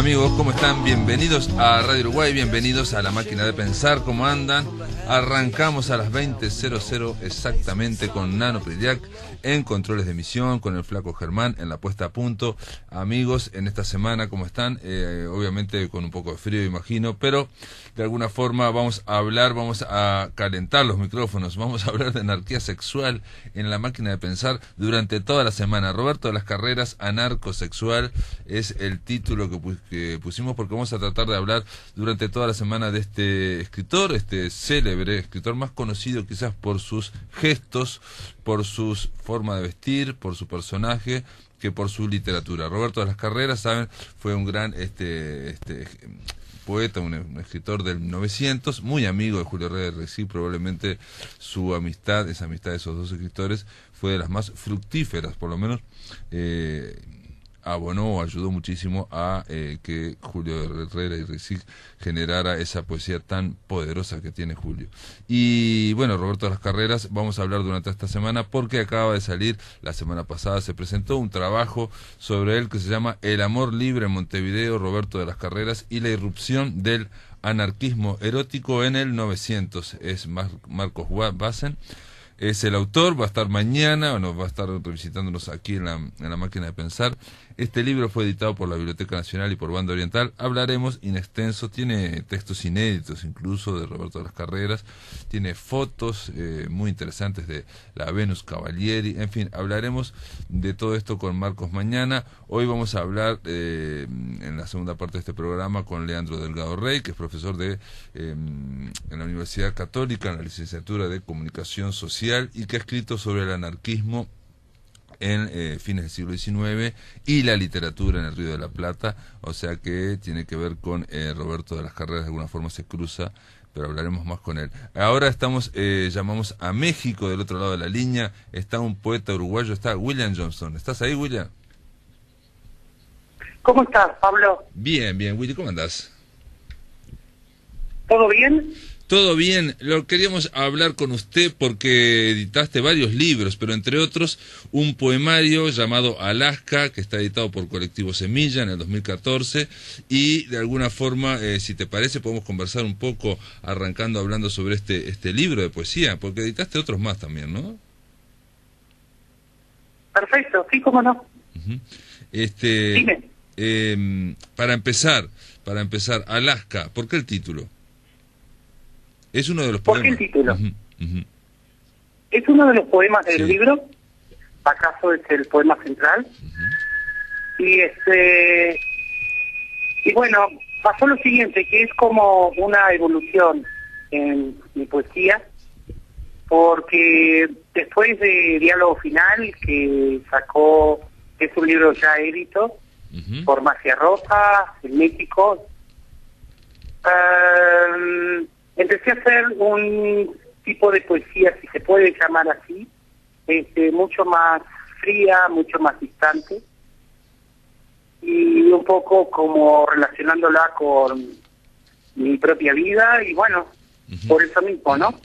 amigos? ¿Cómo están? Bienvenidos a Radio Uruguay, bienvenidos a La Máquina de Pensar. ¿Cómo andan? Arrancamos a las 20:00 exactamente con Nano Priliac en controles de emisión, con el Flaco Germán en la puesta a punto. Amigos, en esta semana, ¿cómo están? Obviamente con un poco de frío, imagino, pero de alguna forma vamos a calentar los micrófonos, vamos a hablar de anarquía sexual en La Máquina de Pensar durante toda la semana. Roberto de las Carreras, anarcosexual, es el título que pusimos porque vamos a tratar de hablar durante toda la semana de este escritor, este célebre escritor más conocido quizás por sus gestos, por su forma de vestir, por su personaje, que por su literatura. Roberto de las Carreras, saben, fue un gran poeta, un escritor del 900, muy amigo de Julio Herrera de Rexí. Probablemente su amistad, esa amistad de esos dos escritores, fue de las más fructíferas, por lo menos abonó o ayudó muchísimo a que Julio Herrera y Rexí generara esa poesía tan poderosa que tiene Julio. Y bueno, Roberto de las Carreras, vamos a hablar durante esta semana porque acaba de salir, la semana pasada se presentó un trabajo sobre él que se llama El amor libre en Montevideo, Roberto de las Carreras y la irrupción del anarquismo erótico en el 900. Es Marcos Bassen. Es el autor, va a estar mañana, va a estar revisitándonos aquí en la Máquina de Pensar. Este libro fue editado por la Biblioteca Nacional y por Banda Oriental. Hablaremos in extenso, tiene textos inéditos incluso de Roberto de las Carreras, tiene fotos muy interesantes de la Venus Cavalieri, en fin, hablaremos de todo esto con Marcos mañana. Hoy vamos a hablar en la segunda parte de este programa con Leandro Delgado Rey, que es profesor en la Universidad Católica, en la licenciatura de Comunicación Social, y que ha escrito sobre el anarquismo en fines del siglo XIX y la literatura en el Río de la Plata, o sea que tiene que ver con Roberto de las Carreras, de alguna forma se cruza, pero hablaremos más con él. Ahora llamamos a México, del otro lado de la línea, está un poeta uruguayo, está William Johnston. ¿Estás ahí, William? ¿Cómo estás, Pablo? Bien, Willy, ¿cómo andás? ¿Todo bien? Todo bien, lo queríamos hablar con usted porque editaste varios libros, pero entre otros un poemario llamado Alaska, que está editado por Colectivo Semilla en el 2014, y de alguna forma, si te parece, podemos conversar un poco arrancando hablando sobre este libro de poesía, porque editaste otros más también, ¿no? Perfecto, sí, cómo no. Uh-huh. Dime. Para empezar, Alaska, ¿por qué el título? Es uno de los poemas. ¿Por qué el título? Uh-huh. Es uno de los poemas del libro. ¿Acaso es el poema central? Uh-huh. Y bueno, pasó lo siguiente, que es como una evolución en mi poesía, porque después de Diálogo Final, que sacó, es un libro ya edito, uh-huh, por Magia Rosa, en México, empecé a hacer un tipo de poesía, si se puede llamar así, mucho más fría, mucho más distante, y un poco como relacionándola con mi propia vida, y bueno, uh-huh, por eso mismo, ¿no?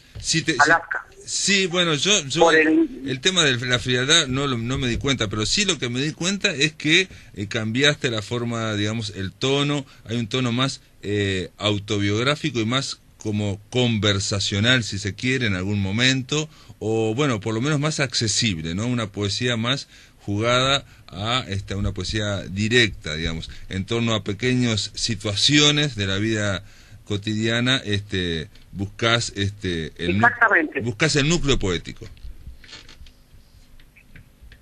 Alaska. Sí, bueno, yo el tema de la frialdad no me di cuenta, pero sí lo que me di cuenta es que cambiaste la forma, digamos, el tono, hay un tono más autobiográfico y más como conversacional, si se quiere, en algún momento, o bueno, por lo menos más accesible, ¿no? Una poesía más jugada a una poesía directa, digamos, en torno a pequeñas situaciones de la vida cotidiana, buscás buscás el núcleo poético.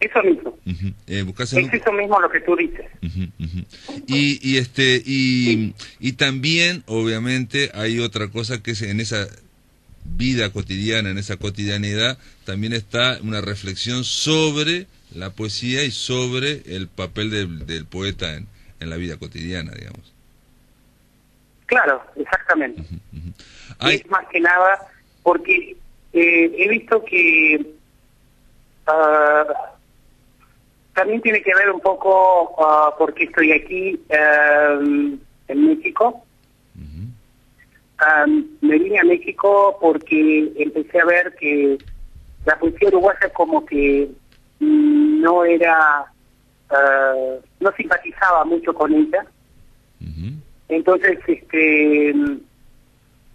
Eso mismo. Uh-huh. Es eso mismo lo que tú dices. Uh-huh, uh-huh. Y también, obviamente, hay otra cosa que es en esa vida cotidiana, en esa cotidianidad, también está una reflexión sobre la poesía y sobre el papel del poeta en la vida cotidiana, digamos. Claro, exactamente. Uh-huh, uh-huh. Es más que nada porque he visto que también tiene que ver un poco porque estoy aquí en México. Uh-huh. Me vine a México porque empecé a ver que la poesía uruguaya como que no simpatizaba mucho con ella, Entonces,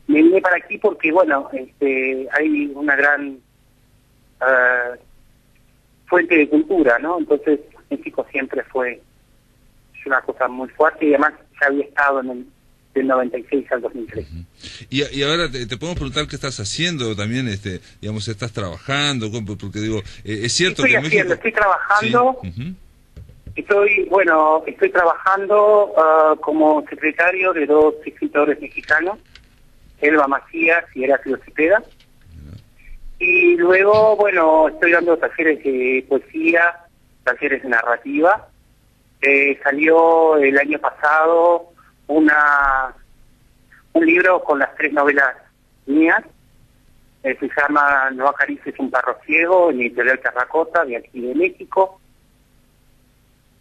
me vine para aquí porque, bueno, hay una gran fuente de cultura, ¿no? Entonces, México siempre fue una cosa muy fuerte y además ya había estado del 96 al 2003. Y ahora te podemos preguntar qué estás haciendo también, digamos, estás trabajando, porque digo, es cierto que México... Estoy trabajando, sí. estoy trabajando como secretario de dos escritores mexicanos, Elba Macías y Heraclio Cepeda. Y luego, bueno, estoy dando talleres de poesía, talleres de narrativa. Salió el año pasado un libro con las 3 novelas mías. Se llama No acaricies un perro ciego, en Editorial Terracota, de aquí de México.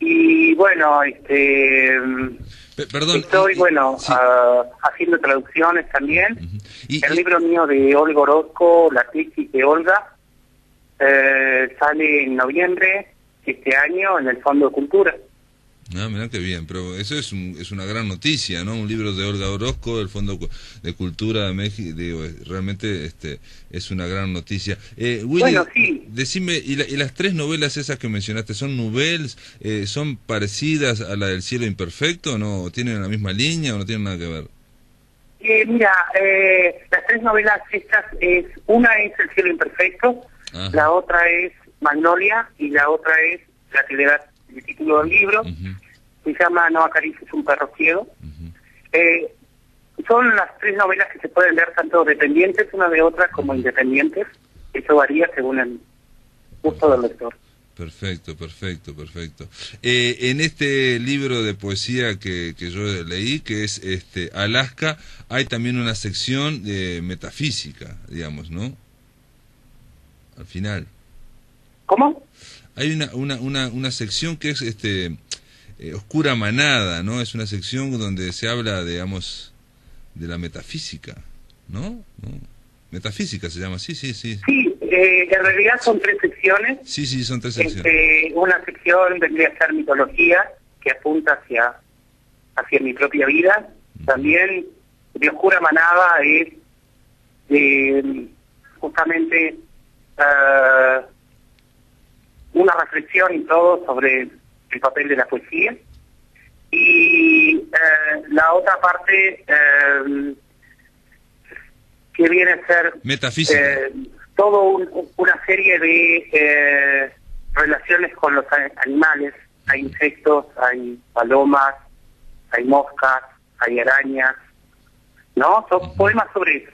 Y bueno, perdón, estoy, sí. Haciendo traducciones también. El Y libro mío de Olga Orozco, La tesis de Olga, sale en noviembre este año en el Fondo de Cultura. Ah, mirá qué bien, pero eso es una gran noticia, ¿no? Un libro de Olga Orozco, del Fondo de Cultura de México, digo, realmente es una gran noticia. Willy, Bueno, sí. Decime, ¿y las 3 novelas esas que mencionaste son nouvelles, son parecidas a la del Cielo Imperfecto, no? ¿Tienen la misma línea o no tienen nada que ver? Mira, las 3 novelas estas una es El Cielo Imperfecto, Ajá. La otra es Magnolia y la otra es la que le da el título del libro. Se llama No acaricies un perro ciego. Son las 3 novelas que se pueden leer tanto dependientes una de otra como independientes. Eso varía según el gusto del lector. Perfecto. En este libro de poesía que yo leí, que es Alaska, hay también una sección de metafísica, digamos, ¿no? Al final. ¿Cómo? Hay una sección que es Oscura Manada, ¿no? Es una sección donde se habla, digamos, de la metafísica, ¿no? Metafísica se llama, sí. Sí, en realidad son 3 secciones. Sí, son 3 secciones. Una sección vendría a ser mitología, que apunta hacia mi propia vida. También de Oscura Manada es justamente una reflexión y todo sobre el papel de la poesía. Y la otra parte que viene a ser metafísica, todo una serie de relaciones con los animales. Hay insectos, hay palomas, hay moscas, hay arañas, ¿no? Son poemas sobre eso.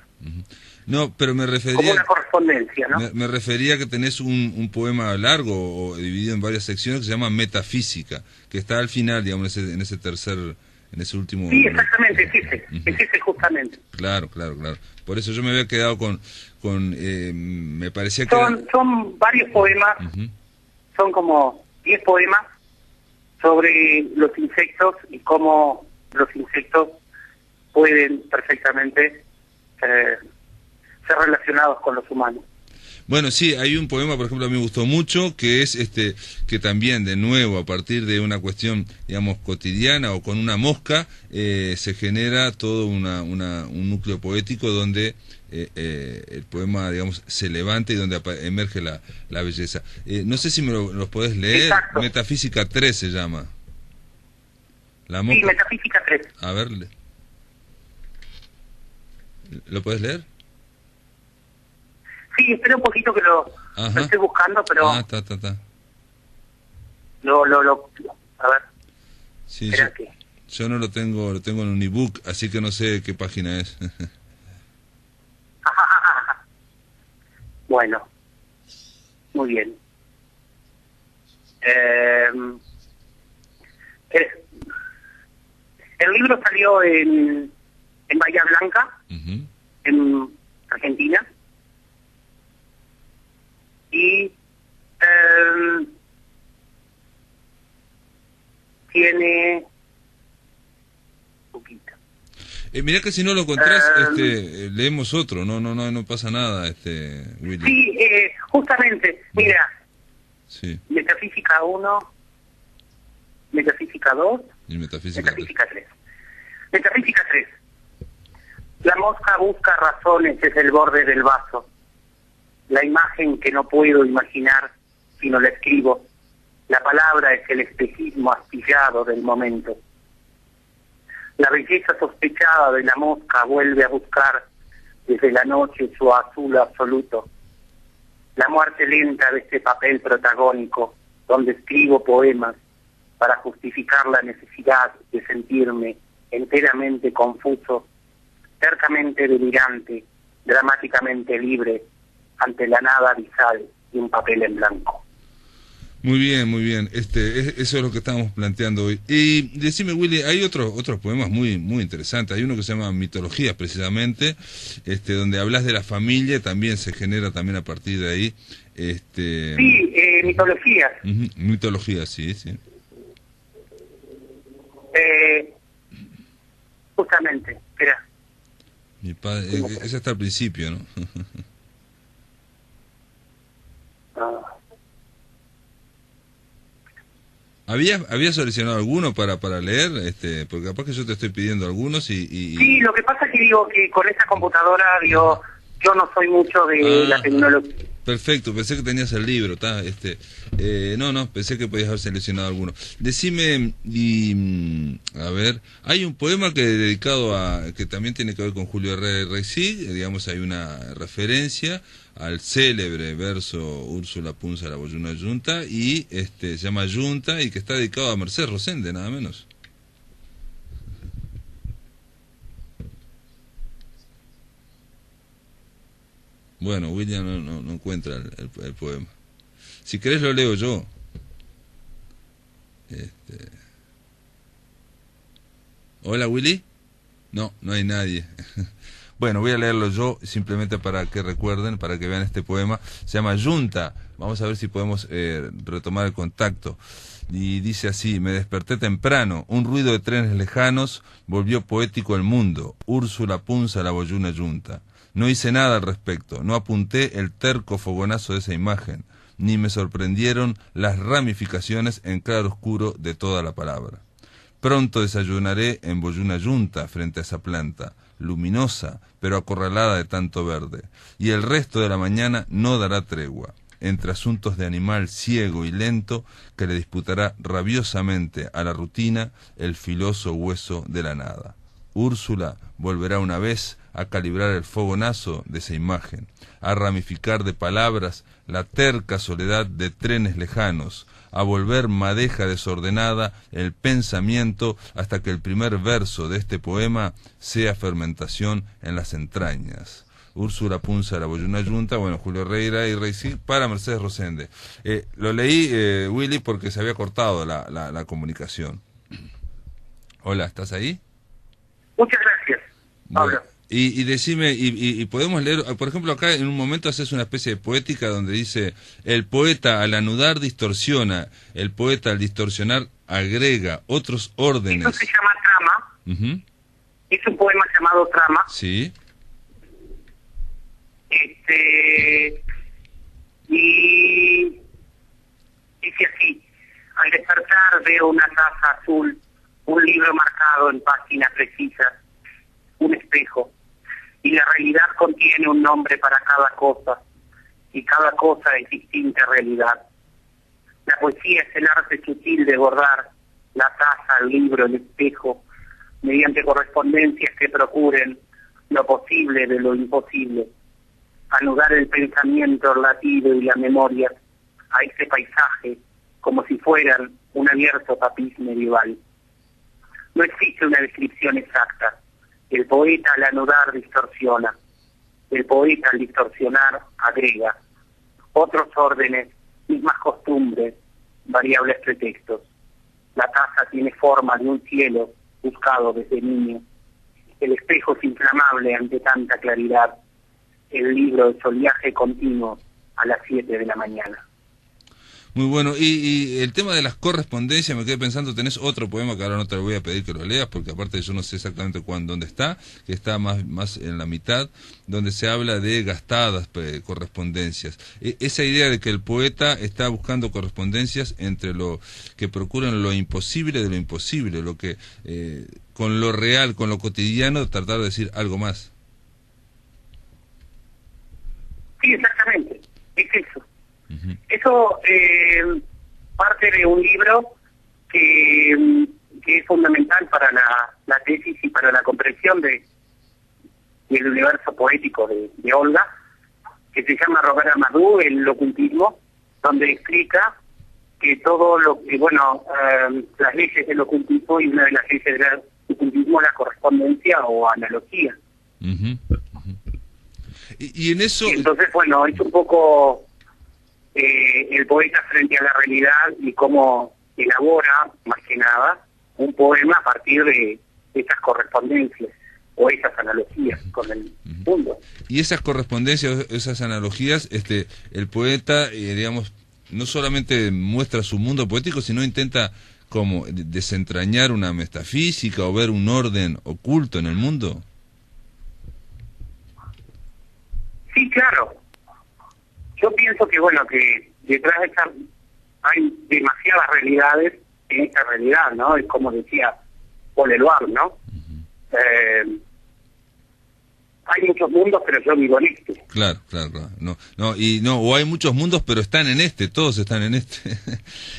No, pero me refería... Como una correspondencia, ¿no? Me refería que tenés un poema largo o dividido en varias secciones que se llama Metafísica, que está al final, digamos, en ese último... Sí, exactamente, es ese justamente. Claro. Por eso yo me había quedado con me parecía que... Son varios poemas, son como 10 poemas sobre los insectos y cómo los insectos pueden perfectamente ser relacionados con los humanos. Bueno, sí, hay un poema, por ejemplo, a mí me gustó mucho, que es que también, de nuevo, a partir de una cuestión, digamos, cotidiana o con una mosca, se genera todo un núcleo poético donde el poema, digamos, se levanta y donde emerge la belleza. No sé si me los podés leer. Exacto. Metafísica 3 se llama. La mosca. Sí, Metafísica 3. A ver, ¿lo podés leer? Sí, espera un poquito que lo estoy buscando, pero... Está. A ver. Sí, yo no lo tengo en un ebook, así que no sé qué página es. Bueno, muy bien. El libro salió en Bahía Blanca, en Argentina. Y tiene poquito. Mirá que si no lo encontrás, leemos otro, no pasa nada, Willy. Sí, justamente, mira, sí. Metafísica 1, Metafísica 2, y Metafísica 3. Metafísica 3. La mosca busca razones desde el borde del vaso. La imagen que no puedo imaginar si no la escribo. La palabra es el espejismo astillado del momento. La belleza sospechada de la mosca vuelve a buscar desde la noche su azul absoluto. La muerte lenta de este papel protagónico, donde escribo poemas para justificar la necesidad de sentirme enteramente confuso, cercamente delirante, dramáticamente libre, ante la nada abisal de un papel en blanco. Muy bien, muy bien. Eso es lo que estábamos planteando hoy. Y decime, Willy, hay otros poemas muy interesantes. Hay uno que se llama Mitologías, precisamente, donde hablas de la familia, también se genera también a partir de ahí. Sí, mitologías. Mitologías, sí, sí. Justamente, espera. Mi padre, ese está al principio, ¿no? ¿Había seleccionado alguno para leer? Porque capaz que yo te estoy pidiendo algunos y... Sí, lo que pasa es que digo que con esa computadora, yo no soy mucho de la tecnología. Perfecto, pensé que tenías el libro, ¿tá? No, pensé que podías haber seleccionado alguno. Decime, a ver, hay un poema que dedicado que también tiene que ver con Julio Herrera Reisig, digamos, hay una referencia al célebre verso Úrsula Punza la Boyuna Yunta, y se llama Yunta, y que está dedicado a Mercedes Rosende, nada menos. Bueno, William no encuentra el poema. Si querés lo leo yo. Hola, Willy. No hay nadie. Bueno, voy a leerlo yo simplemente para que recuerden, para que vean este poema. Se llama Yunta. Vamos a ver si podemos retomar el contacto. Y dice así: me desperté temprano, un ruido de trenes lejanos volvió poético el mundo. Úrsula Punza la Boyuna Yunta. No hice nada al respecto, no apunté el terco fogonazo de esa imagen, ni me sorprendieron las ramificaciones en claro oscuro de toda la palabra. Pronto desayunaré en Boyuna Yunta frente a esa planta, luminosa, pero acorralada de tanto verde, y el resto de la mañana no dará tregua, entre asuntos de animal ciego y lento que le disputará rabiosamente a la rutina el filoso hueso de la nada. Úrsula volverá una vez a calibrar el fogonazo de esa imagen, a ramificar de palabras la terca soledad de trenes lejanos, a volver madeja desordenada el pensamiento hasta que el primer verso de este poema sea fermentación en las entrañas. Úrsula Punza la Boyuna Yunta, bueno, Julio Herrera y Reisig para Mercedes Rosende. Lo leí, Willy, porque se había cortado la comunicación. Hola, ¿estás ahí? Muchas gracias, Pablo. Bueno, y decime, y podemos leer, por ejemplo, acá en un momento haces una especie de poética donde dice: el poeta al anudar distorsiona, el poeta al distorsionar agrega otros órdenes. Eso se llama trama. Es un poema llamado Trama. Sí. Y dice así: al despertar veo una taza azul, un libro marcado en páginas precisas, un espejo, y la realidad contiene un nombre para cada cosa, y cada cosa es distinta realidad. La poesía es el arte sutil de bordar la taza, el libro, el espejo, mediante correspondencias que procuren lo posible de lo imposible, anudar el pensamiento, el latido y la memoria a ese paisaje como si fueran un abierto tapiz medieval. No existe una descripción exacta. El poeta al anudar distorsiona. El poeta al distorsionar agrega. Otros órdenes, mismas costumbres, variables pretextos. La taza tiene forma de un cielo buscado desde niño. El espejo es inflamable ante tanta claridad. El libro es oleaje continuo a las 7 de la mañana. Muy bueno. Y el tema de las correspondencias, me quedé pensando, tenés otro poema que ahora no te lo voy a pedir que lo leas, porque aparte yo no sé exactamente dónde está, que está más en la mitad, donde se habla de gastadas correspondencias. Esa idea de que el poeta está buscando correspondencias entre lo que procuran lo imposible de lo imposible, lo que con lo real, con lo cotidiano, tratar de decir algo más. Sí, exactamente, es eso. Eso parte de un libro que es fundamental para la tesis y para la comprensión del universo poético de Olga, que se llama Robert Amadou, el ocultismo, donde explica que todo lo que, las leyes del ocultismo, y una de las leyes del ocultismo es la correspondencia o analogía. Y en eso... Entonces, es un poco el poeta frente a la realidad y cómo elabora, más que nada, un poema a partir de esas correspondencias o esas analogías con el mundo. Y esas correspondencias, esas analogías, el poeta, digamos, no solamente muestra su mundo poético, sino intenta como desentrañar una metafísica o ver un orden oculto en el mundo. Sí, claro. Yo pienso que, que detrás de esa hay demasiadas realidades en esta realidad, ¿no? Es como decía Paul Eluard, ¿no? Hay muchos mundos, pero yo vivo en este. Claro. O hay muchos mundos, pero están en todos están en este.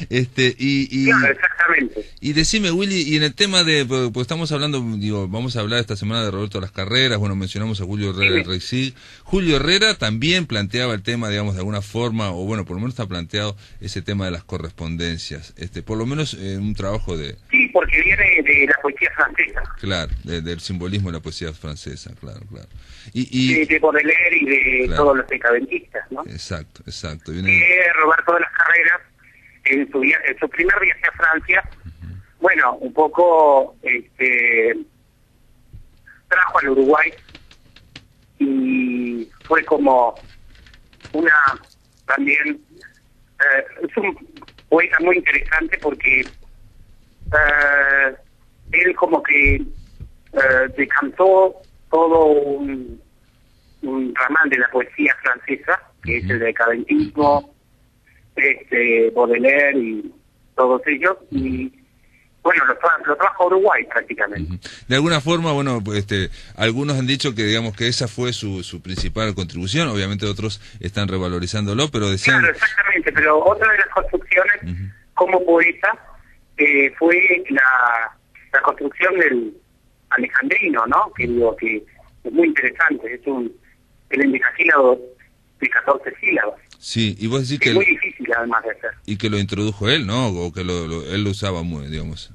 Claro, exactamente. Y decime, Willy, y en el tema de, pues estamos hablando, vamos a hablar esta semana de Roberto Las Carreras, mencionamos a Julio Herrera del Reisig. Julio Herrera también planteaba el tema, digamos, de alguna forma, o por lo menos está planteado ese tema de las correspondencias, por lo menos un trabajo de... Sí, porque viene de la poesía francesa. Claro, del simbolismo de la poesía francesa, claro. De Baudelaire y de todos los decadentistas, ¿no? Exacto. Roberto de Las Carreras, en su primer viaje a Francia, un poco trajo al Uruguay y fue como también es un poeta muy interesante porque él como que decantó todo un ramal de la poesía francesa, que es el decadentismo, Baudelaire y todos ellos, y lo trajo a Uruguay prácticamente. De alguna forma, algunos han dicho que digamos que esa fue su principal contribución, obviamente otros están revalorizándolo, pero decían... Claro, exactamente, pero otra de las construcciones como poeta fue la construcción del alejandrino, ¿no? Que digo que es muy interesante, es el endecasílabo de 14 sílabas. Sí, y vos decís que... Es muy difícil además de hacer. Y que lo introdujo él, ¿no? O que él lo usaba muy, digamos.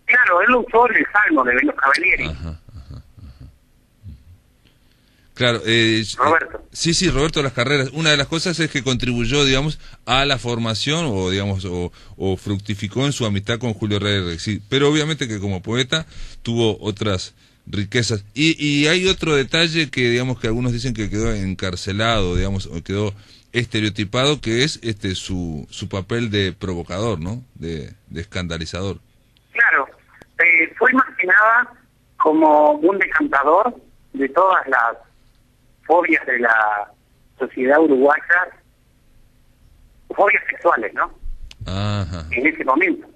Claro, él lo usó en el Salmo de los Cavalieri. Ajá. Claro, Roberto. Sí, Roberto Las Carreras. Una de las cosas es que contribuyó, digamos, a la formación o fructificó en su amistad con Julio Herrera. Sí, pero obviamente que como poeta tuvo otras riquezas. Y hay otro detalle que, digamos, que algunos dicen que quedó encarcelado, digamos, o quedó estereotipado, que es su papel de provocador, ¿no? De escandalizador. Claro, fue más que nada como un decantador de todas las fobias de la sociedad uruguaya, fobias sexuales, ¿no? Ajá. En ese momento.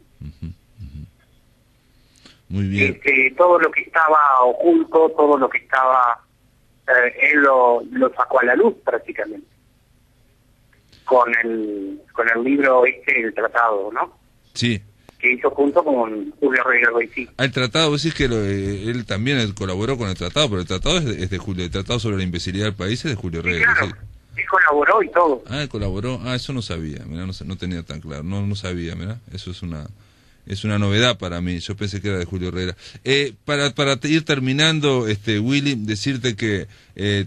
Muy bien. Todo lo que estaba oculto, todo lo que estaba, él lo sacó a la luz prácticamente. Con el libro el tratado, ¿no? Sí. Que hizo junto con Julio Herrera del Reisig. El tratado, vos decís que él también colaboró con el tratado, pero el tratado es de Julio, el tratado sobre la imbecilidad del país es de Julio Herrera. Sí, claro, él colaboró y todo. Él colaboró, eso no sabía, mirá, no tenía tan claro, no sabía, mirá, eso es una novedad para mí, yo pensé que era de Julio Herrera. Para ir terminando, Willy, decirte que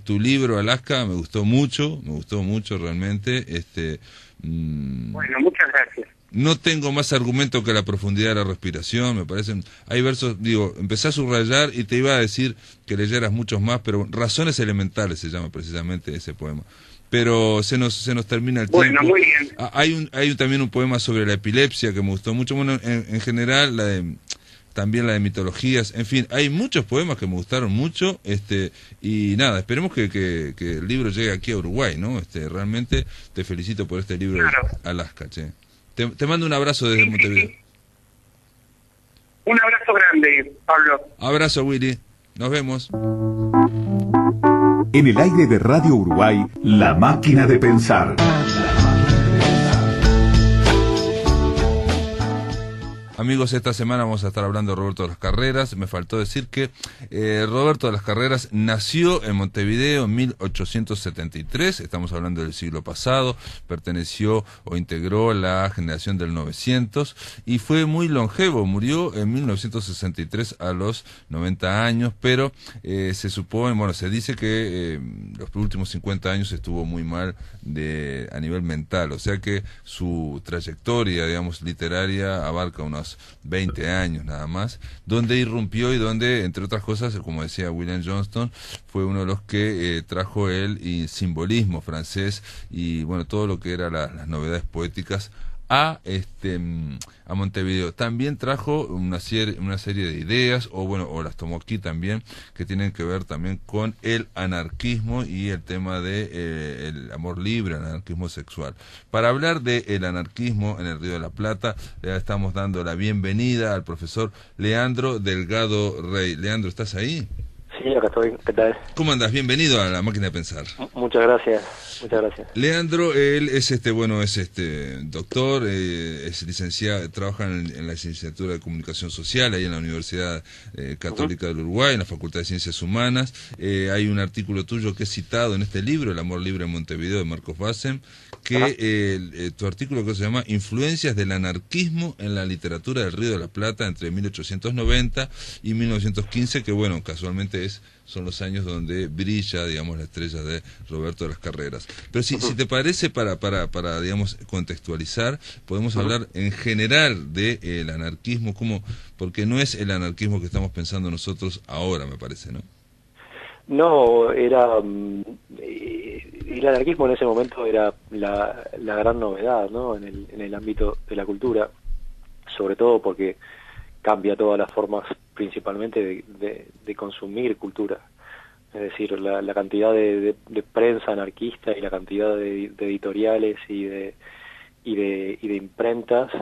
tu libro, Alaska, me gustó mucho realmente. Bueno, muchas gracias. No tengo más argumento que la profundidad de la respiración, me parecen, hay versos, empecé a subrayar y te iba a decir que leyeras muchos más, pero Razones Elementales se llama precisamente ese poema. pero se nos termina el Bueno, tiempo. muy bien. Hay también un poema sobre la epilepsia que me gustó mucho. Bueno, en general, también la de mitologías. En fin, hay muchos poemas que me gustaron mucho. Y nada, esperemos que el libro llegue aquí a Uruguay, ¿no? Realmente te felicito por este libro, Claro. de Alaska, che. Te mando un abrazo desde Montevideo. Un abrazo grande, Pablo. Abrazo, Willy. Nos vemos. En el aire de Radio Uruguay, La Máquina de Pensar. Amigos, esta semana vamos a estar hablando de Roberto de las Carreras. Me faltó decir que Roberto de las Carreras nació en Montevideo en 1873, estamos hablando del siglo pasado, perteneció o integró la generación del 900 y fue muy longevo, murió en 1963 a los 90 años, pero se supone, bueno, se dice que los últimos 50 años estuvo muy mal a nivel mental, o sea que su trayectoria, digamos, literaria abarca unos 20 años nada más, donde irrumpió y donde, entre otras cosas, como decía William Johnston, fue uno de los que trajo el simbolismo francés y bueno, todo lo que era las novedades poéticas a Montevideo. También trajo una serie de ideas, o las tomó aquí también, que tienen que ver también con el anarquismo y el tema de el amor libre, el anarquismo sexual. Para hablar de el anarquismo en el Río de la Plata, le estamos dando la bienvenida al profesor Leandro Delgado Rey. Leandro, ¿estás ahí? Sí, acá estoy. ¿Qué tal? ¿Cómo andas? Bienvenido a La Máquina de Pensar. Muchas gracias. Muchas gracias. Leandro, él es doctor, es licenciado, trabaja en la licenciatura de Comunicación Social, ahí en la Universidad Católica del Uruguay, en la Facultad de Ciencias Humanas. Hay un artículo tuyo que es citado en este libro, El amor libre en Montevideo, de Marcos Bassem, que tu artículo que se llama Influencias del anarquismo en la literatura del Río de la Plata entre 1890 y 1915, que bueno, casualmente son los años donde brilla, digamos, la estrella de Roberto de las Carreras. Pero si te parece, para digamos, contextualizar, podemos hablar en general de el anarquismo, porque no es el anarquismo que estamos pensando nosotros ahora, me parece, ¿no? No, era... el anarquismo en ese momento era la gran novedad, ¿no? En el ámbito de la cultura, sobre todo porque cambia todas las formas principalmente de consumir cultura. Es decir, la cantidad de prensa anarquista y la cantidad de editoriales y de imprentas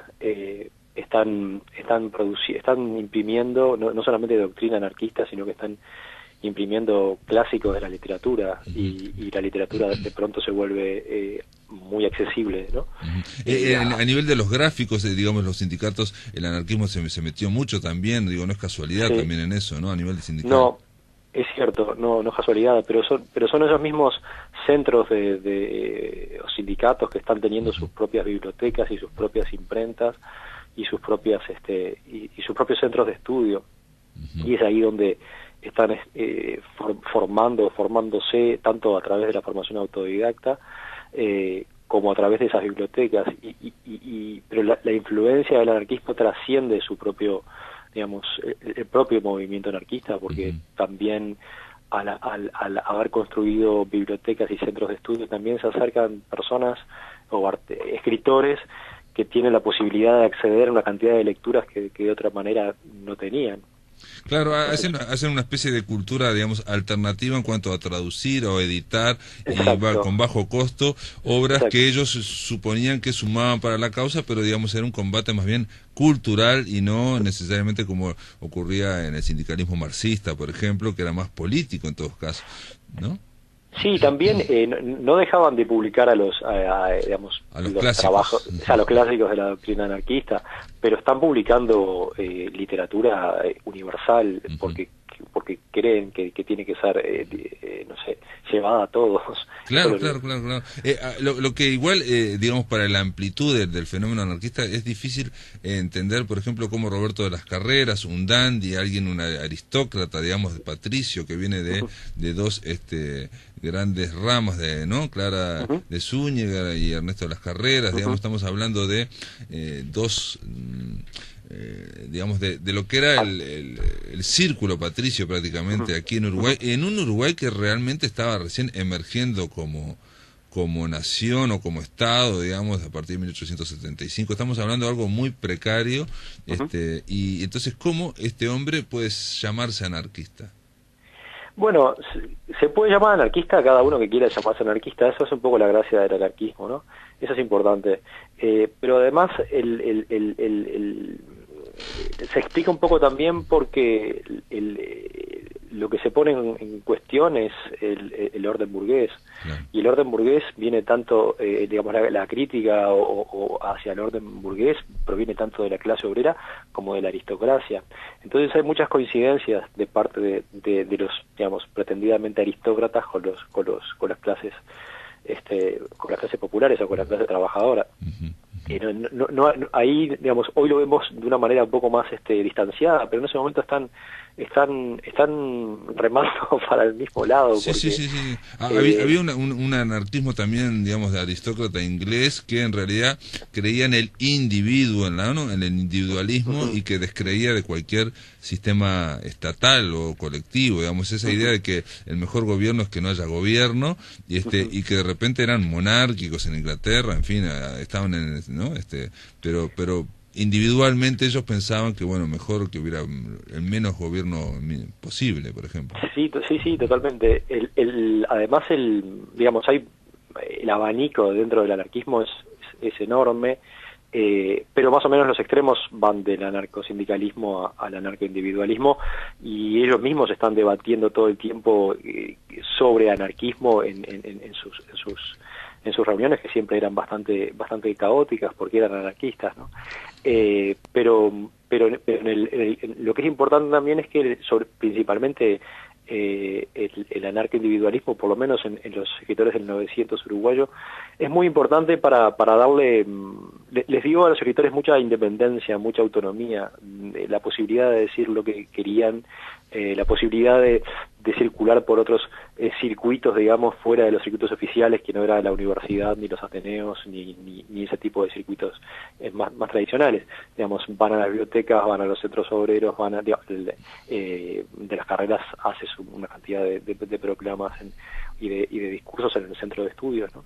están imprimiendo no solamente doctrina anarquista, sino que están imprimiendo clásicos de la literatura y la literatura de pronto se vuelve muy accesible, ¿no? A nivel de los gráficos, digamos, los sindicatos, el anarquismo se metió mucho también, digo, no es casualidad también en eso, ¿no? A nivel de sindicato. No, es cierto, no es casualidad, pero son esos mismos centros de sindicatos que están teniendo sus propias bibliotecas y sus propias imprentas y sus propias y sus propios centros de estudio. Y es ahí donde están formándose tanto a través de la formación autodidacta como a través de esas bibliotecas pero la influencia del anarquismo trasciende su propio, digamos, el propio movimiento anarquista, porque también al haber construido bibliotecas y centros de estudio también se acercan personas o escritores que tienen la posibilidad de acceder a una cantidad de lecturas que de otra manera no tenían. Claro, hacen una especie de cultura, digamos, alternativa en cuanto a traducir o editar con bajo costo obras que ellos suponían que sumaban para la causa, pero digamos era un combate más bien cultural y no necesariamente como ocurría en el sindicalismo marxista, por ejemplo, que era más político en todos casos, ¿no? Sí, también no dejaban de publicar los trabajos, a los clásicos de la doctrina anarquista, pero están publicando literatura universal porque creen que tiene que ser, llevada a todos. Claro. Lo que igual, digamos, para la amplitud del fenómeno anarquista es difícil entender, por ejemplo, cómo Roberto de las Carreras, un dandy, un aristócrata, digamos, de patricio, que viene de dos grandes ramas Clara de Zúñiga y Ernesto de las Carreras, digamos, estamos hablando de dos... digamos, de lo que era el círculo patricio prácticamente aquí en Uruguay, en un Uruguay que realmente estaba recién emergiendo como como nación o como Estado, digamos, a partir de 1875. Estamos hablando de algo muy precario, y entonces, ¿cómo este hombre puede llamarse anarquista? Bueno, se puede llamar anarquista a cada uno que quiera llamarse anarquista, eso es un poco la gracia del anarquismo, ¿no? Eso es importante. Pero además se explica un poco también porque lo que se pone en cuestión es el orden burgués. Claro. Y el orden burgués viene tanto, digamos, la crítica o hacia el orden burgués proviene tanto de la clase obrera como de la aristocracia. Entonces hay muchas coincidencias de parte de los, digamos, pretendidamente aristócratas con las clases populares o con la clase trabajadora. Ahí, digamos, hoy lo vemos de una manera un poco más distanciada, pero en ese momento están remando para el mismo lado. Sí, porque, sí. Había un anarquismo también, digamos, de aristócrata inglés que en realidad creía en el individuo, ¿no? En el individualismo, y que descreía de cualquier sistema estatal o colectivo, digamos, esa idea de que el mejor gobierno es que no haya gobierno, y y que de repente eran monárquicos en Inglaterra, en fin, estaban en, ¿no? Pero individualmente ellos pensaban que, bueno, mejor que hubiera el menos gobierno posible, por ejemplo. Sí, totalmente. Además, digamos, hay el abanico dentro del anarquismo es enorme, pero más o menos los extremos van del anarcosindicalismo al anarcoindividualismo, y ellos mismos están debatiendo todo el tiempo sobre anarquismo en sus reuniones, que siempre eran bastante caóticas porque eran anarquistas, ¿no? Pero lo que es importante también es que principalmente el anarcoindividualismo, por lo menos en los escritores del 900 uruguayo, es muy importante para darle, les dio a los escritores mucha independencia, mucha autonomía, la posibilidad de decir lo que querían, la posibilidad de circular por otros circuitos, digamos, fuera de los circuitos oficiales, que no era la universidad, ni los ateneos, ni ese tipo de circuitos más tradicionales. Digamos, van a las bibliotecas, van a los centros obreros, van de las carreras haces una cantidad de proclamas y de discursos en el centro de estudios, ¿no?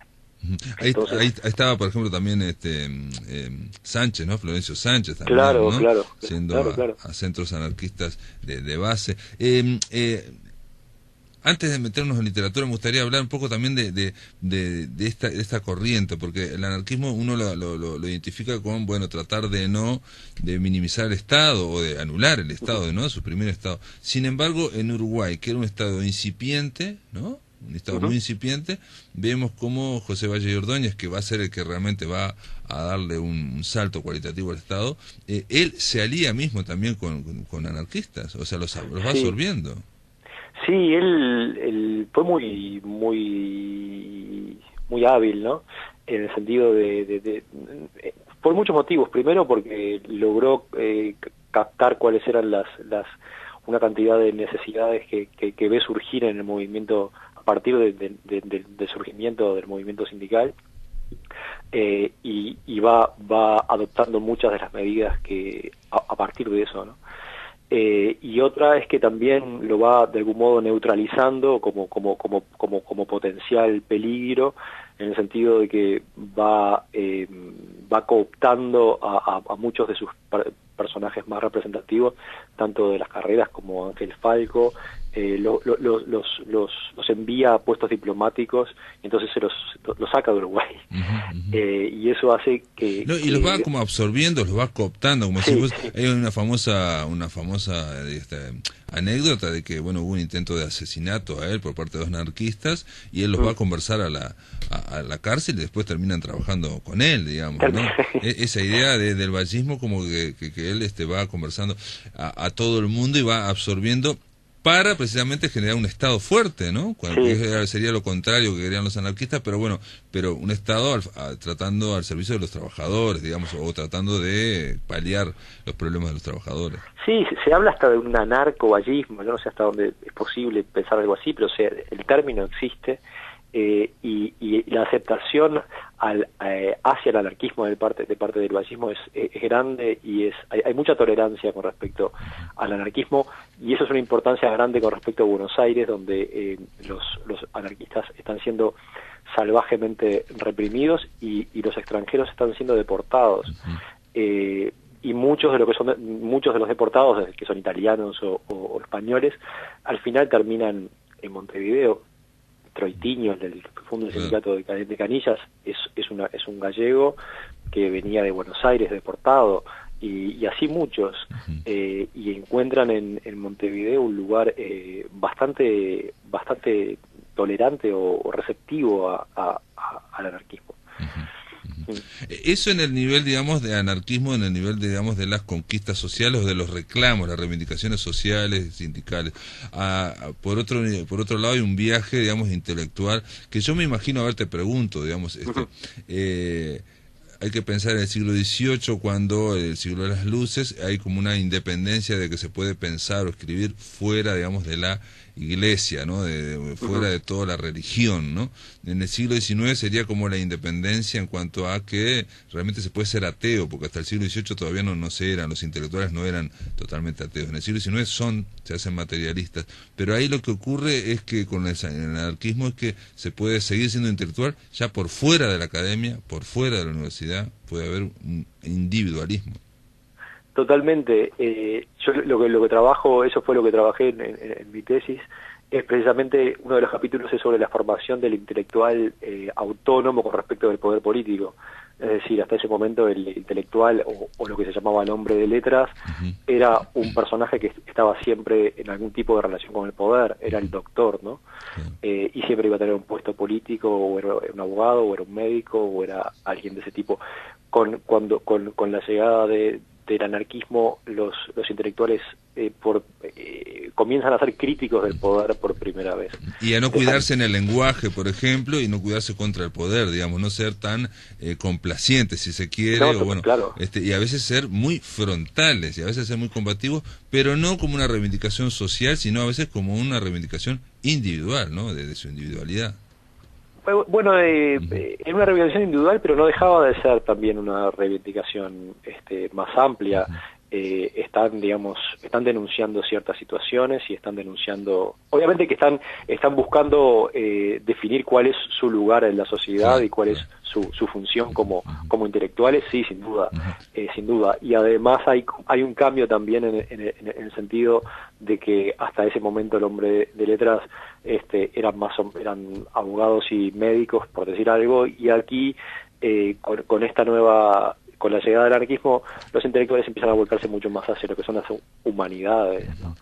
Entonces, ahí estaba, por ejemplo, también Sánchez, ¿no? Florencio Sánchez también, claro, ¿no? Claro. A centros anarquistas de base. Antes de meternos en literatura, me gustaría hablar un poco también de esta corriente, porque el anarquismo uno lo identifica con, bueno, tratar de minimizar el Estado o de anular el Estado, ¿no? Suprimir el Estado. Sin embargo, en Uruguay, que era un Estado incipiente, ¿no? Un Estado muy incipiente, vemos como José Valle y Ordóñez, que va a ser el que realmente va a darle un salto cualitativo al Estado, él se alía mismo también con anarquistas, o sea, los va absorbiendo. Sí, él fue muy hábil, ¿no? En el sentido por muchos motivos. Primero, porque logró captar cuáles eran una cantidad de necesidades que ve surgir en el movimiento a partir del surgimiento del movimiento sindical, y va adoptando muchas de las medidas que a partir de eso, ¿no? Y otra es que también lo va de algún modo neutralizando como potencial peligro, en el sentido de que va cooptando a muchos de sus personajes más representativos, tanto de las carreras como Ángel Falco, los envía a puestos diplomáticos, y entonces se los saca de Uruguay. Y eso hace que... No, y los va como absorbiendo, los va cooptando, como si hay una famosa anécdota de que, bueno, hubo un intento de asesinato a él por parte de dos anarquistas, y él los va a conversar a la cárcel, y después terminan trabajando con él, digamos, ¿no? Esa idea del vallismo, como que él va conversando a todo el mundo y va absorbiendo para precisamente generar un Estado fuerte, ¿no? Sería lo contrario que querían los anarquistas, pero bueno, un Estado tratando al servicio de los trabajadores, digamos, o tratando de paliar los problemas de los trabajadores. Sí, se habla hasta de un anarcovallismo, yo no sé hasta dónde es posible pensar algo así, pero el término existe, y la aceptación hacia el anarquismo de parte del vallismo es grande, y hay mucha tolerancia con respecto al anarquismo, y eso es una importancia grande con respecto a Buenos Aires, donde los anarquistas están siendo salvajemente reprimidos y los extranjeros están siendo deportados. Y muchos de los deportados, que son italianos o españoles, al final terminan en Montevideo. Troitiño, el que funda el sindicato de Canillas, es un gallego que venía de Buenos Aires deportado, y así muchos, y encuentran en Montevideo un lugar bastante tolerante o receptivo al anarquismo. Eso en el nivel, digamos, de anarquismo, en el nivel, digamos, de las conquistas sociales o de los reclamos, las reivindicaciones sociales, sindicales. Por otro lado, hay un viaje, digamos, intelectual, que yo me imagino, a ver, te pregunto, digamos, hay que pensar en el siglo XVIII, cuando el siglo de las luces, hay como una independencia de que se puede pensar o escribir fuera, digamos, de la iglesia, ¿no? Fuera de toda la religión, ¿no? En el siglo XIX sería como la independencia en cuanto a que realmente se puede ser ateo, porque hasta el siglo XVIII todavía no se eran, los intelectuales no eran totalmente ateos. En el siglo XIX se hacen materialistas, pero ahí lo que ocurre es que con el anarquismo es que se puede seguir siendo intelectual ya por fuera de la academia, por fuera de la universidad, puede haber un individualismo. Totalmente. Yo lo que trabajo, eso fue lo que trabajé en mi tesis, es precisamente uno de los capítulos es sobre la formación del intelectual autónomo con respecto del poder político. Es decir, hasta ese momento el intelectual, o lo que se llamaba el hombre de letras, era un personaje que estaba siempre en algún tipo de relación con el poder, era el doctor, ¿no? Y siempre iba a tener un puesto político, o era un abogado, o era un médico, o era alguien de ese tipo. Con la llegada del anarquismo, los intelectuales comienzan a ser críticos del poder por primera vez. Y a no cuidarse en el lenguaje, por ejemplo, y no cuidarse contra el poder, digamos, no ser tan complacientes, si se quiere, no, o bueno, claro. Y a veces ser muy frontales, y a veces ser muy combativos, pero no como una reivindicación social, sino a veces como una reivindicación individual, ¿no? De su individualidad. Bueno, en una reivindicación individual, pero no dejaba de ser también una reivindicación más amplia. Están denunciando ciertas situaciones y están denunciando, obviamente que están buscando definir cuál es su lugar en la sociedad y cuál es su función como intelectuales, sí, sin duda. Y además hay un cambio también en el sentido de que hasta ese momento el hombre de letras eran abogados y médicos, por decir algo, y aquí con la llegada del anarquismo, los intelectuales empiezan a volcarse mucho más hacia lo que son las humanidades, ¿no?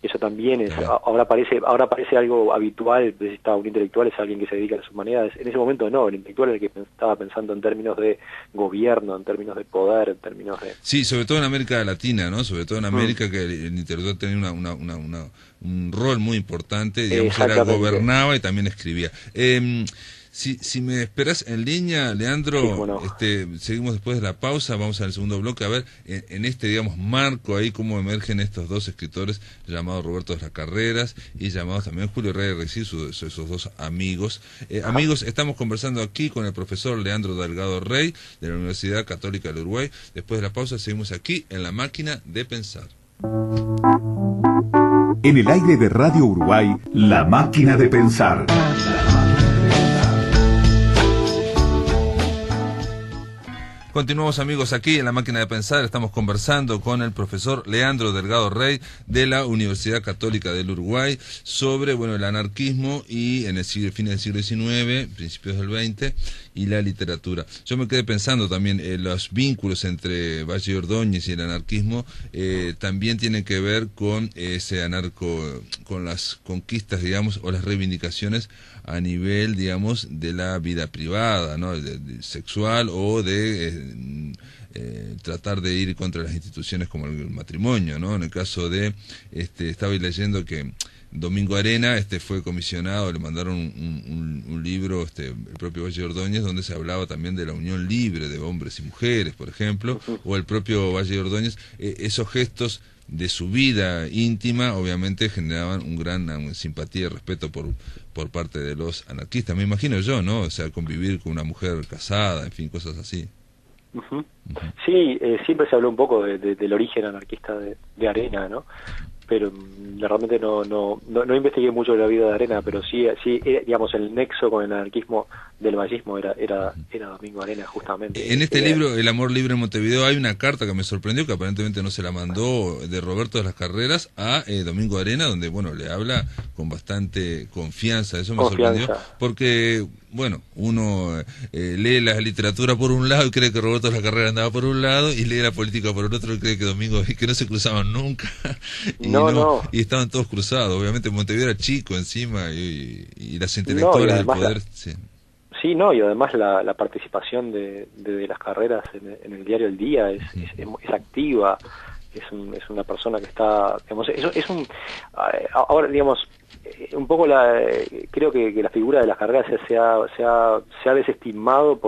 Eso también ahora parece algo habitual. Un intelectual es alguien que se dedica a las humanidades. En ese momento no, el intelectual era el que estaba pensando en términos de gobierno, en términos de poder, en términos de... Sí, sobre todo en América Latina, ¿no? Sobre todo en América, que el intelectual tenía un rol muy importante, digamos, gobernaba y también escribía. Si me esperas en línea, Leandro, sí, bueno. Seguimos después de la pausa, vamos al segundo bloque, a ver, en digamos, marco ahí, cómo emergen estos dos escritores, llamados Roberto de las Carreras y llamados también Julio Rey Resig, esos dos amigos. Amigos, estamos conversando aquí con el profesor Leandro Delgado Rey, de la Universidad Católica del Uruguay. Después de la pausa, seguimos aquí en La Máquina de Pensar. En el aire de Radio Uruguay, La Máquina de Pensar. Continuamos, amigos, aquí en La Máquina de Pensar. Estamos conversando con el profesor Leandro Delgado Rey de la Universidad Católica del Uruguay sobre, el anarquismo y en el fines del siglo XIX, principios del XX, y la literatura. Yo me quedé pensando también los vínculos entre Valle Ordóñez y el anarquismo también tienen que ver con ese con las conquistas, digamos, o las reivindicaciones a nivel, digamos, de la vida privada, ¿no? De sexual o de tratar de ir contra las instituciones como el matrimonio, ¿no? En el caso de, estaba leyendo que Domingo Arena fue comisionado, le mandaron un libro, el propio Valle Ordóñez, donde se hablaba también de la unión libre de hombres y mujeres, por ejemplo, o el propio Valle Ordóñez. Esos gestos de su vida íntima obviamente generaban una simpatía y respeto por parte de los anarquistas, me imagino yo, ¿no? O sea, convivir con una mujer casada, en fin, cosas así. Sí, siempre se habló un poco del origen anarquista de Arena, ¿no? Pero realmente no investigué mucho la vida de Arena, pero sí, digamos, el nexo con el anarquismo del vallismo era Domingo Arena, justamente. En este libro, El amor libre en Montevideo, hay una carta que me sorprendió, que aparentemente no se la mandó, de Roberto de las Carreras a Domingo Arena, donde, bueno, le habla con bastante confianza. Eso me sorprendió, porque, bueno, uno lee la literatura por un lado y cree que Roberto de las Carreras andaba por un lado, y lee la política por el otro y cree que Domingo, que no se cruzaban nunca. Y estaban todos cruzados. Obviamente Montevideo era chico encima, y las intelectuales del poder... Sí, no, y además la participación de las Carreras en el diario El Día es activa, es una persona que está, digamos, ahora, digamos, un poco creo que la figura de las Carreras se ha desestimado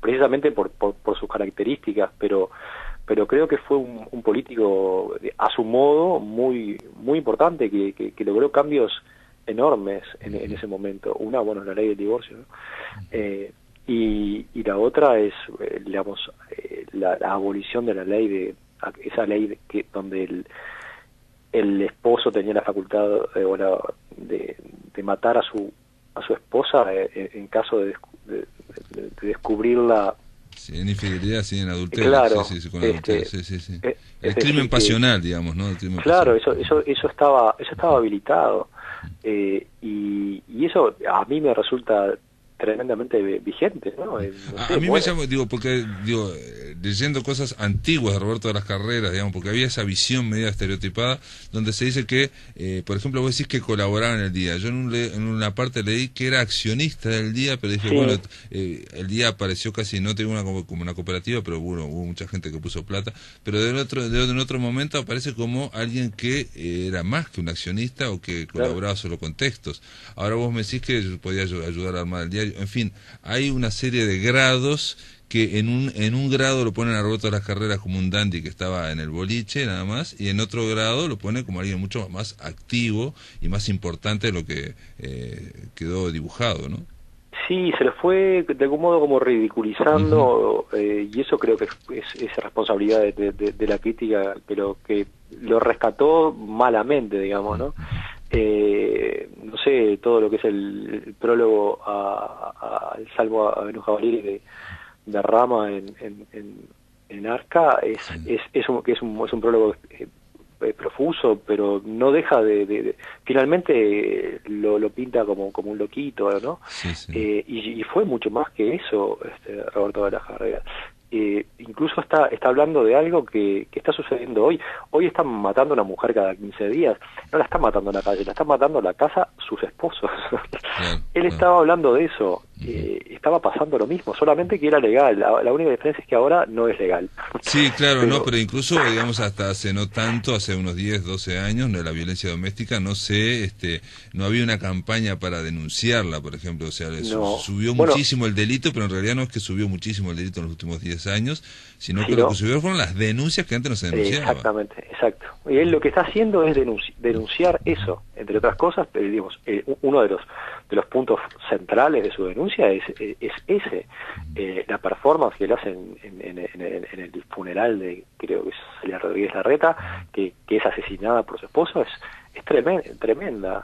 precisamente por sus características, pero creo que fue un político a su modo muy importante, que logró cambios enormes en ese momento. Una, bueno, la ley del divorcio, ¿no? Y la otra es, digamos, la abolición de la ley, esa ley donde el esposo tenía la facultad de matar a su esposa en caso de descubrirla. Sí, en infidelidad, sí, en adulterio. Claro, con adulterio, sí. El crimen pasional, digamos, ¿no? Claro, pasional. Eso estaba habilitado. Y eso a mí me resulta tremendamente vigente, ¿no? No sé, a mí me llama, porque leyendo cosas antiguas de Roberto de las Carreras, digamos, porque había esa visión media estereotipada, donde se dice que, por ejemplo, vos decís que colaboraba en El Día. Yo en una parte leí que era accionista del Día, pero dije, bueno, El Día apareció casi, no tengo como una cooperativa, pero hubo mucha gente que puso plata, pero en otro momento aparece como alguien que era más que un accionista, o que colaboraba solo con textos. Ahora vos me decís que podía ayudar a armar el diario. En fin, hay una serie de grados que en un grado lo ponen a Roberto de las Carreras como un dandy que estaba en el boliche nada más, y en otro grado lo pone como alguien mucho más activo y más importante de lo que quedó dibujado, ¿no? Sí, se lo fue de algún modo como ridiculizando, y eso creo que es responsabilidad de la crítica, pero que lo rescató malamente, digamos, ¿no? No sé, todo lo que es el prólogo al Salmo a Venus Jabalí de Rama en Arca es un prólogo profuso, pero no deja finalmente lo pinta como un loquito, ¿no? Sí. Y fue mucho más que eso, Roberto de las Carreras. Incluso está hablando de algo que está sucediendo hoy. Hoy están matando a una mujer cada 15 días. No la están matando en la calle, la están matando en la casa sus esposos. Él estaba hablando de eso. Estaba pasando lo mismo, solamente que era legal. La única diferencia es que ahora no es legal. Sí, claro, pero incluso, digamos, hasta hace no tanto, hace unos 10, 12 años, la violencia doméstica, no había una campaña para denunciarla, por ejemplo. O sea, subió muchísimo el delito, pero en realidad no es que subió muchísimo el delito en los últimos 10 años, sino que lo que subió fueron las denuncias que antes no se denunciaban. Exactamente, exacto. Y él lo que está haciendo es denunciar eso, entre otras cosas, pero digamos, uno de los puntos centrales de su denuncia es ese, la performance que él hace en el funeral de, creo que es Celia Rodríguez Larreta, que es asesinada por su esposo, es tremenda.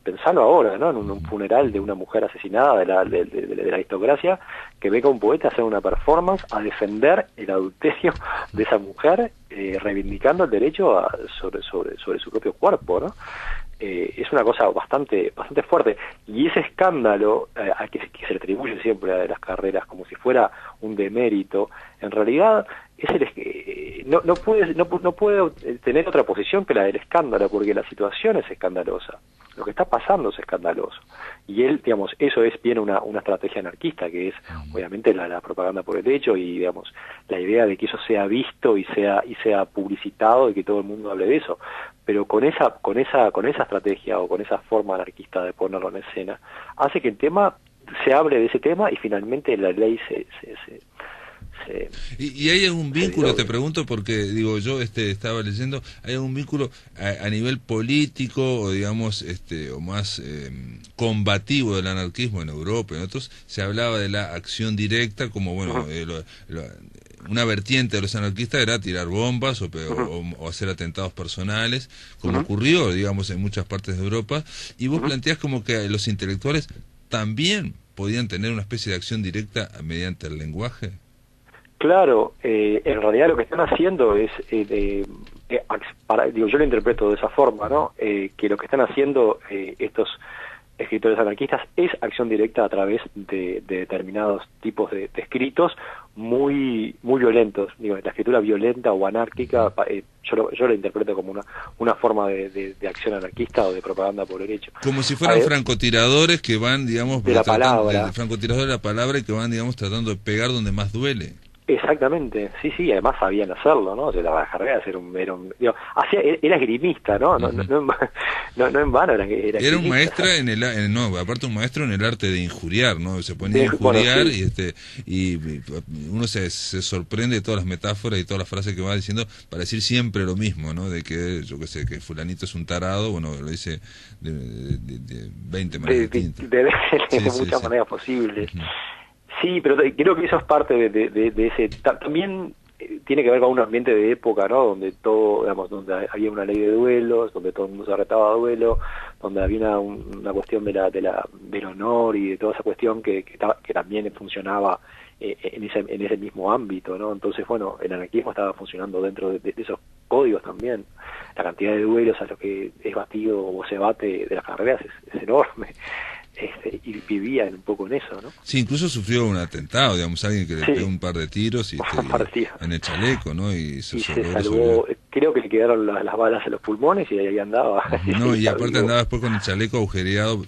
Pensalo ahora, ¿no? En un funeral de una mujer asesinada de la aristocracia, que venga un poeta a hacer una performance a defender el adulterio de esa mujer, reivindicando el derecho sobre su propio cuerpo, ¿no? Es una cosa bastante fuerte, y ese escándalo que se le atribuye siempre a las Carreras como si fuera un demérito, en realidad no puede tener otra posición que la del escándalo, porque la situación es escandalosa. lo que está pasando es escandaloso. Y él, digamos, eso es bien una estrategia anarquista, que es obviamente la propaganda por el hecho y, digamos, la idea de que eso sea visto y sea publicitado y que todo el mundo hable de eso. Pero con esa estrategia o con esa forma anarquista de ponerlo en escena, hace que el tema se hable de ese tema y finalmente la ley ¿Y hay algún vínculo, te pregunto, porque digo yo estaba leyendo, hay algún vínculo a nivel político o digamos o más combativo del anarquismo en Europa y en otros? Se hablaba de la acción directa como, bueno, una vertiente de los anarquistas era tirar bombas o hacer atentados personales, como ocurrió, digamos, en muchas partes de Europa, y vos planteás como que los intelectuales también podían tener una especie de acción directa mediante el lenguaje. Claro, en realidad lo que están haciendo es, yo lo interpreto de esa forma, ¿no? Que lo que están haciendo estos escritores anarquistas es acción directa a través de determinados tipos de escritos muy violentos. Digo, la escritura violenta o anárquica, yo lo interpreto como una forma de acción anarquista o de propaganda por el hecho. Como si fueran francotiradores que van, digamos, de la palabra. De francotiradores de la palabra y que van, digamos, tratando de pegar donde más duele. Exactamente, sí, además sabían hacerlo, ¿no? De la carrera era esgrimista, ¿no? No en vano era un maestro aparte un maestro en el arte de injuriar, ¿no? Se ponía a injuriar, bueno, sí. y uno se sorprende de todas las metáforas y todas las frases que va diciendo para decir siempre lo mismo, ¿no? De que, yo qué sé, que fulanito es un tarado, bueno, lo dice de 20 maneras distintas. De muchas maneras posibles. Sí, pero creo que eso es parte de ese... También tiene que ver con un ambiente de época, ¿no? Donde donde había una ley de duelos, donde todo el mundo se retaba a duelo, donde había una cuestión del honor y de toda esa cuestión que también funcionaba en ese mismo ámbito, ¿no? Entonces, bueno, el anarquismo estaba funcionando dentro de esos códigos también. La cantidad de duelos a los que es batido o se bate de las carreras es enorme. Y vivían un poco en eso, ¿no? Sí, incluso sufrió un atentado, digamos, alguien que le pegó un par de tiros en el chaleco, ¿no? Y se salvó, creo que le quedaron las balas en los pulmones y ahí andaba. No, y aparte andaba después con el chaleco agujereado.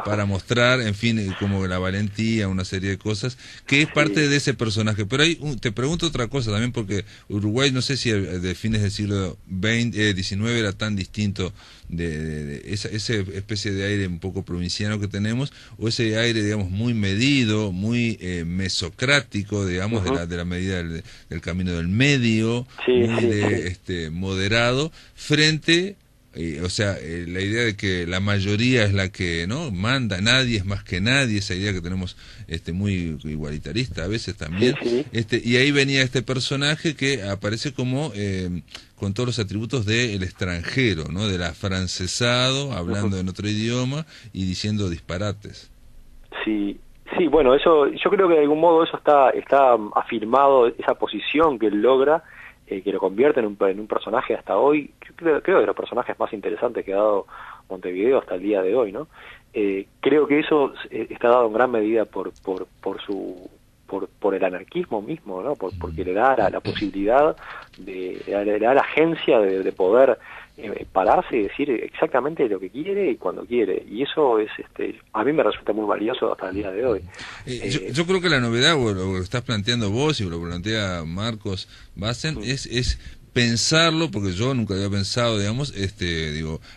Para mostrar, en fin, como la valentía, una serie de cosas, que es parte de ese personaje. Pero ahí te pregunto otra cosa también, porque Uruguay, no sé si de fines del siglo XIX era tan distinto de esa especie de aire un poco provinciano que tenemos, o ese aire, digamos, muy medido, muy mesocrático, digamos, de la medida del camino del medio, muy moderado, frente, la idea de que la mayoría es la que no manda, nadie es más que nadie, esa idea que tenemos muy igualitarista a veces también, y ahí venía este personaje que aparece como con todos los atributos del extranjero, ¿no? Del afrancesado, hablando en otro idioma y diciendo disparates. Sí, bueno, eso yo creo que de algún modo eso está afirmado, esa posición que él logra, que lo convierte en un personaje hasta hoy, creo de los personajes más interesantes que ha dado Montevideo hasta el día de hoy, ¿no? Creo que eso está dado en gran medida por el anarquismo mismo, ¿no? Porque le da la posibilidad, le da la agencia de poder pararse y decir exactamente lo que quiere y cuando quiere, y eso es a mí me resulta muy valioso hasta el día de hoy. Yo creo que la novedad, o lo que estás planteando vos y lo plantea Marcos Bassen, es pensarlo, porque yo nunca había pensado, digamos,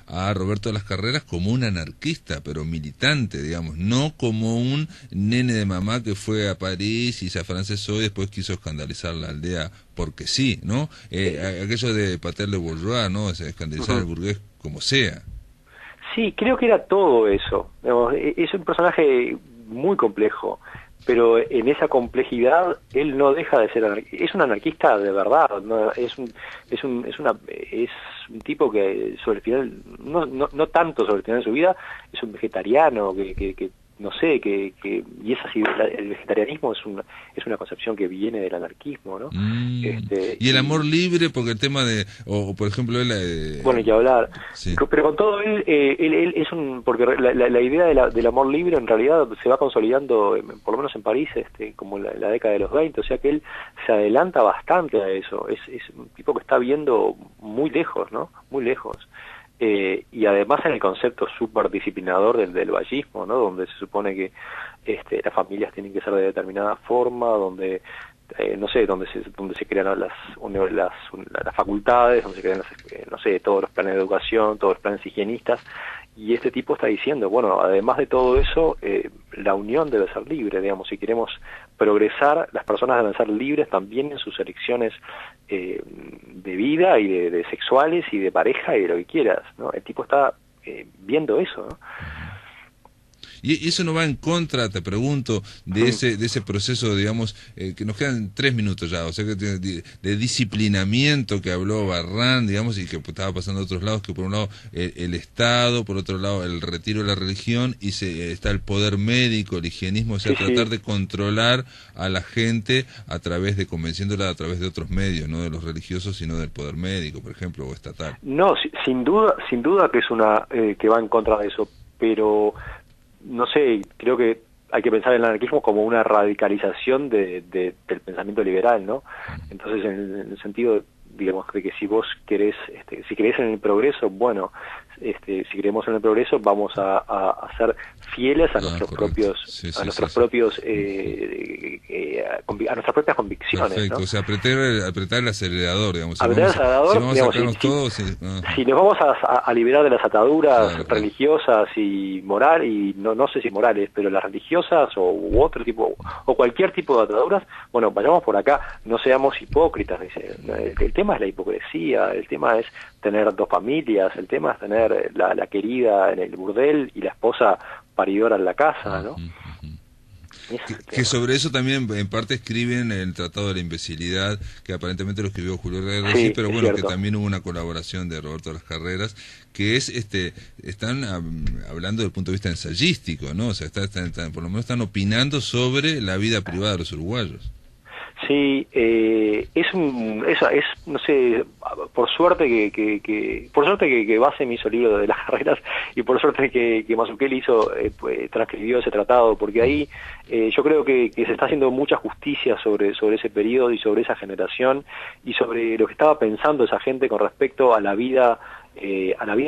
a Roberto de las Carreras como un anarquista, pero militante, digamos, no como un nene de mamá que fue a París y se afrancesó y después quiso escandalizar la aldea porque sí, ¿no? Aquello de Pater le Bourgeois, ¿no? Escandalizar al burgués como sea. Sí, creo que era todo eso. Es un personaje muy complejo, pero en esa complejidad él no deja de ser anarquista. Es un anarquista de verdad, ¿no? Es un tipo que sobre el final, no tanto sobre el final de su vida, es un vegetariano que no sé, y es así, el vegetarianismo es una concepción que viene del anarquismo, ¿no? Y el amor libre, porque el tema o por ejemplo él... Bueno, hay que hablar, pero con todo él es porque la idea del amor libre en realidad se va consolidando, por lo menos en París, como en la década de los 20, o sea que él se adelanta bastante a eso, es un tipo que está viendo muy lejos, ¿no? Muy lejos. y además en el concepto superdisciplinador del vallismo, ¿no? Donde se supone que las familias tienen que ser de determinada forma, donde no sé, donde se crean las facultades, donde se crean no sé, todos los planes de educación, todos los planes higienistas, y este tipo está diciendo, bueno, además de todo eso, la unión debe ser libre, digamos, si queremos progresar, las personas deben ser libres también en sus elecciones de vida y de sexuales y de pareja y de lo que quieras, ¿no? El tipo está viendo eso, ¿no? Y eso no va en contra, te pregunto, de ese proceso, digamos, que nos quedan 3 minutos ya, o sea, que de disciplinamiento que habló Barrán, digamos, y que estaba pasando a otros lados, que por un lado el Estado, por otro lado el retiro de la religión, y está el poder médico, el higienismo, o sea, tratar de controlar a la gente a través de, convenciéndola a través de otros medios, no de los religiosos, sino del poder médico, por ejemplo, o estatal. No, sin duda que es una que va en contra de eso, pero no sé, creo que hay que pensar en el anarquismo como una radicalización del pensamiento liberal, ¿no? Entonces, en el sentido, digamos, de que si vos querés, si creés en el progreso, bueno, si creemos en el progreso, vamos a ser fieles a nuestros propios, a nuestras propias convicciones. Perfecto, ¿no? O sea, apretar el acelerador, digamos. Apretar el acelerador, si vamos digamos, a sacarnos todos, si nos vamos a liberar de las ataduras religiosas y no sé si morales, pero las religiosas u otro tipo, o cualquier tipo de ataduras, bueno, vayamos por acá, no seamos hipócritas. Dice. El tema es la hipocresía, el tema es tener 2 familias, el tema es tener la querida en el burdel y la esposa paridora en la casa, ¿no? Que sobre eso también en parte escriben el Tratado de la Imbecilidad, que aparentemente lo escribió Julio Herrera, pero bueno, que también hubo una colaboración de Roberto de las Carreras, que es, están hablando desde el punto de vista ensayístico, ¿no? O sea, por lo menos están opinando sobre la vida privada de los uruguayos. Sí, no sé, por suerte que Base me hizo el libro de las carreras, y por suerte que Mazzucchelli transcribió ese tratado, porque ahí yo creo que se está haciendo mucha justicia sobre ese periodo y sobre esa generación y sobre lo que estaba pensando esa gente con respecto a la vida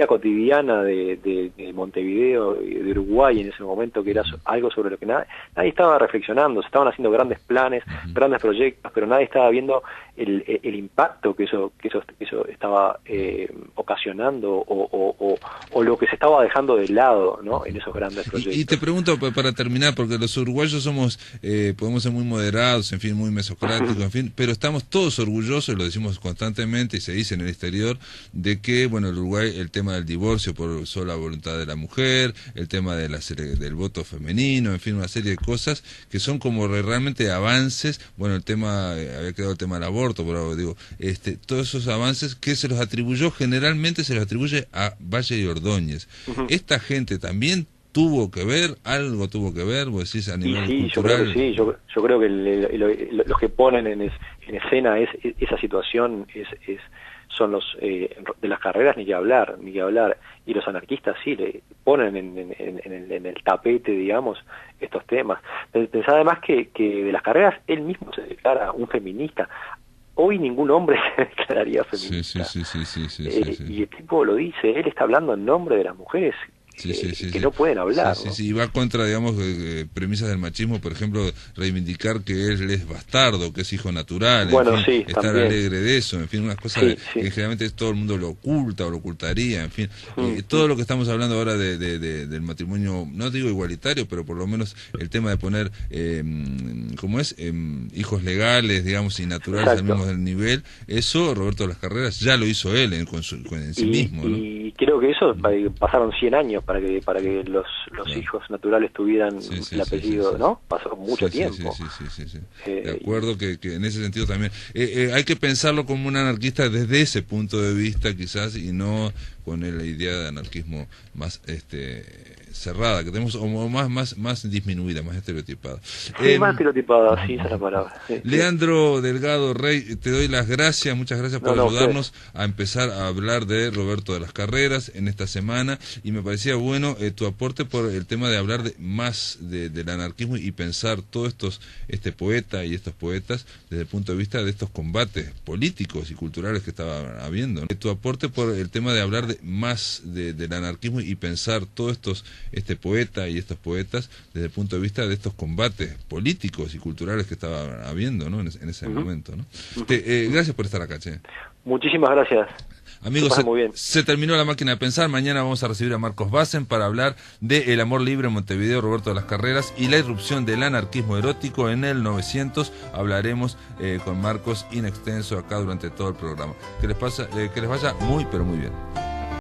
cotidiana de Montevideo y de Uruguay en ese momento, que era algo sobre lo que nadie estaba reflexionando. Se estaban haciendo grandes planes, grandes proyectos, pero nadie estaba viendo el impacto que eso estaba ocasionando o lo que se estaba dejando de lado, ¿no? En esos grandes proyectos. Y te pregunto para terminar, porque los uruguayos podemos ser muy moderados, en fin, muy mesocráticos, en fin, pero estamos todos orgullosos, lo decimos constantemente y se dice en el exterior, de que, bueno, el Uruguay, el tema del divorcio por sola voluntad de la mujer, el tema del voto femenino, en fin, una serie de cosas que son como realmente avances. Bueno, había quedado el tema del aborto, pero digo, todos esos avances que generalmente se los atribuye a Valle y Ordóñez. Esta gente también tuvo que ver, vos decís, a nivel cultural. Yo creo que los que ponen en escena esa situación son los de las carreras, ni que hablar, y los anarquistas sí le ponen en el tapete, digamos, estos temas. Pensá además que de las carreras él mismo se declara un feminista. Hoy ningún hombre se declararía feminista. Sí. Y el tipo lo dice, él está hablando en nombre de las mujeres que no pueden hablar. Y va contra, digamos, premisas del machismo, por ejemplo, reivindicar que él es bastardo, que es hijo natural, bueno, en fin, estar también alegre de eso, en fin, unas cosas que generalmente todo el mundo lo oculta o lo ocultaría, en fin. Todo lo que estamos hablando ahora del matrimonio, no digo igualitario, pero por lo menos el tema de poner, hijos legales, digamos, y naturales al mismo nivel, eso Roberto de las Carreras ya lo hizo él en sí mismo, ¿no? Y creo que eso pasaron 100 años para que los hijos naturales tuvieran el apellido, ¿no? Pasó mucho tiempo. De acuerdo que en ese sentido también hay que pensarlo como un anarquista desde ese punto de vista quizás, y no con la idea de anarquismo más cerrada que tenemos, o más disminuida, más estereotipada. Más estereotipada, esa es la palabra. Leandro Delgado Rey, te doy las gracias, muchas gracias por ayudarnos a empezar a hablar de Roberto de las Carreras en esta semana, y me parecía bueno tu aporte por el tema de hablar más del anarquismo y pensar todos estos poeta y estos poetas desde el punto de vista de estos combates políticos y culturales que estaba habiendo, ¿no? Tu aporte por el tema de hablar más del anarquismo y pensar todos este poeta y estos poetas desde el punto de vista de estos combates políticos y culturales que estaba habiendo, ¿no? en ese momento, ¿no? Gracias por estar acá, Che. Muchísimas gracias. Amigos, se terminó La Máquina de Pensar. Mañana vamos a recibir a Marcos Bassen para hablar de El amor libre en Montevideo, Roberto de las Carreras, y la irrupción del anarquismo erótico en el 900. Hablaremos con Marcos in extenso acá durante todo el programa. Que les vaya muy, pero muy bien.